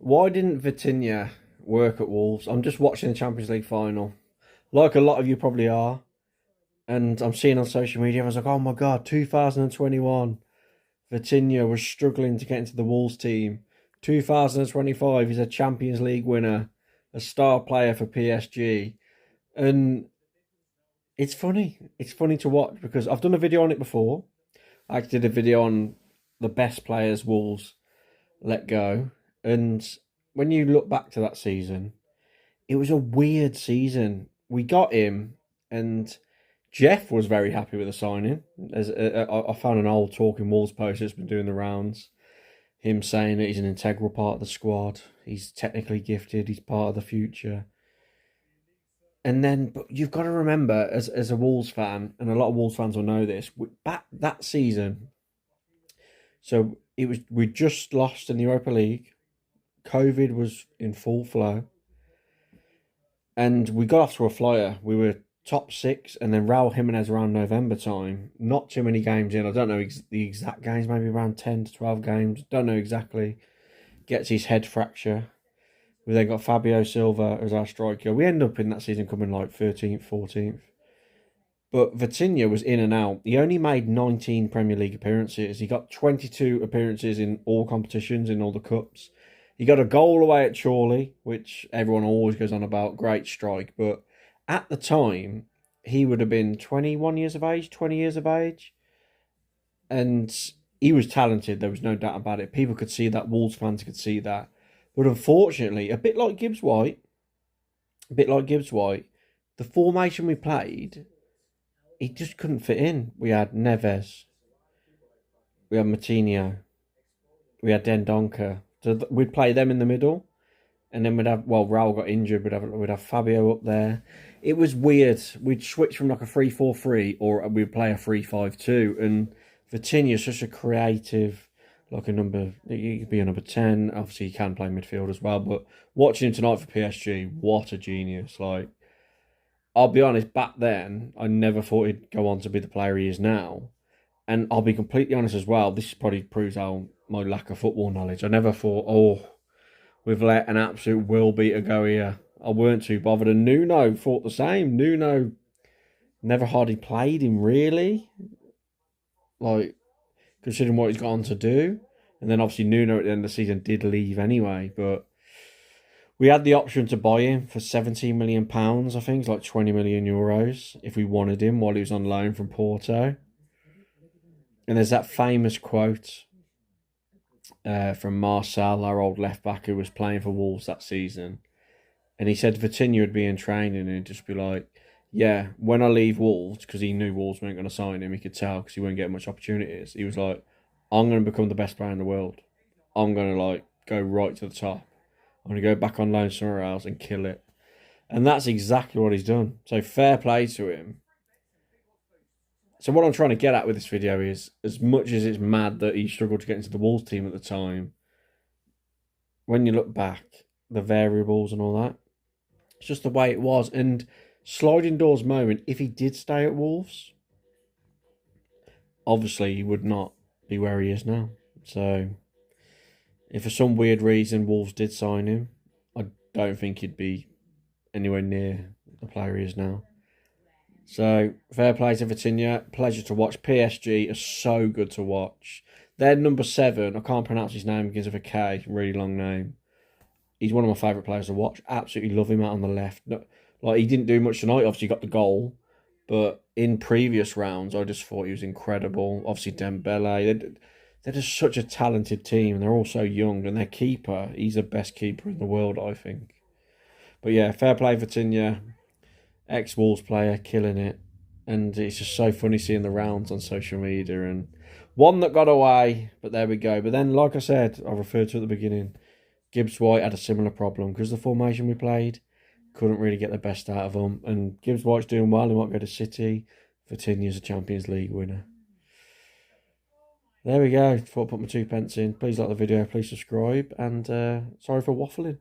Why didn't Vitinha work at Wolves? I'm just watching the Champions League final, like a lot of you probably are, and I'm seeing on social media, I was like, oh my God, 2021, Vitinha was struggling to get into the Wolves team. 2025, he's a Champions League winner, a star player for PSG, and it's funny. It's funny to watch because I've done a video on it before. I actually did a video on the best players Wolves let go, and when you look back to that season, it was a weird season. We got him, and Jeff was very happy with the signing. As I found an old Talking Wolves post that's been doing the rounds, him saying that he's an integral part of the squad. He's technically gifted. He's part of the future. And then, but you've got to remember, as a Wolves fan, and a lot of Wolves fans will know this, back that season. So we just lost in the Europa League. COVID was in full flow. And we got off to a flyer. We were top six, and then Raul Jimenez around November time. Not too many games in. I don't know the exact games, maybe around 10 to 12 games. Don't know exactly. Gets his head fracture. We then got Fabio Silva as our striker. We end up in that season coming like 13th, 14th. But Vitinha was in and out. He only made 19 Premier League appearances. He got 22 appearances in all competitions, in all the cups. He got a goal away at Chorley, which everyone always goes on about. Great strike. But at the time, he would have been 21 years of age, 20 years of age. And he was talented. There was no doubt about it. People could see that. Wolves fans could see that. But unfortunately, a bit like Gibbs-White, the formation we played, he just couldn't fit in. We had Neves, we had Moutinho, we had Dendoncker. So we'd play them in the middle, and then we'd have, well, Raul got injured, we'd have Fabio up there. It was weird. We'd switch from like a 3-4-3, or we'd play a 3-5-2, and Vitinha's such a creative, like a number, he could be a number 10. Obviously, he can play midfield as well. But watching him tonight for PSG, what a genius. Like, I'll be honest, back then, I never thought he'd go on to be the player he is now. And I'll be completely honest as well, this probably proves how my lack of football knowledge. I never thought, oh, we've let an absolute will beater go here. I weren't too bothered. And Nuno thought the same. Nuno never hardly played him, really. Like, considering what he's got on to do. And then obviously Nuno at the end of the season did leave anyway, but we had the option to buy him for £17 million, I think, it's like 20 million euros, if we wanted him while he was on loan from Porto. And there's that famous quote from Mansell, our old left back who was playing for Wolves that season. And he said Vitinha would be in training and he'd just be like, yeah, when I leave Wolves, because he knew Wolves weren't going to sign him, he could tell because he wouldn't get much opportunities. He was like, I'm going to become the best player in the world. I'm going to like go right to the top. I'm going to go back on loan somewhere else and kill it. And that's exactly what he's done. So fair play to him. So what I'm trying to get at with this video is, as much as it's mad that he struggled to get into the Wolves team at the time, when you look back, the variables and all that, it's just the way it was. And sliding doors moment, if he did stay at Wolves, obviously he would not be where he is now. So if for some weird reason Wolves did sign him, I don't think he'd be anywhere near the player he is now. So fair play to Vitinha. Pleasure to watch. PSG are so good to watch. They're number 7. I can't pronounce his name, begins with a K, really long name. He's one of my favourite players to watch. Absolutely love him out on the left. Like, he didn't do much tonight. Obviously, got the goal. But in previous rounds, I just thought he was incredible. Obviously, Dembele. They're just such a talented team. They're all so young. And their keeper, he's the best keeper in the world, I think. But yeah, fair play, Vitinha. Ex-Wolves player, killing it. And it's just so funny seeing the rounds on social media. And one that got away, but there we go. But then, like I said, I referred to at the beginning, Gibbs-White had a similar problem because the formation we played couldn't really get the best out of them. And Gibbs-White's doing well. He might go to City. Vitinha's a Champions League winner. There we go. Thought I'd put my 2 pence in. Please like the video. Please subscribe. And sorry for waffling.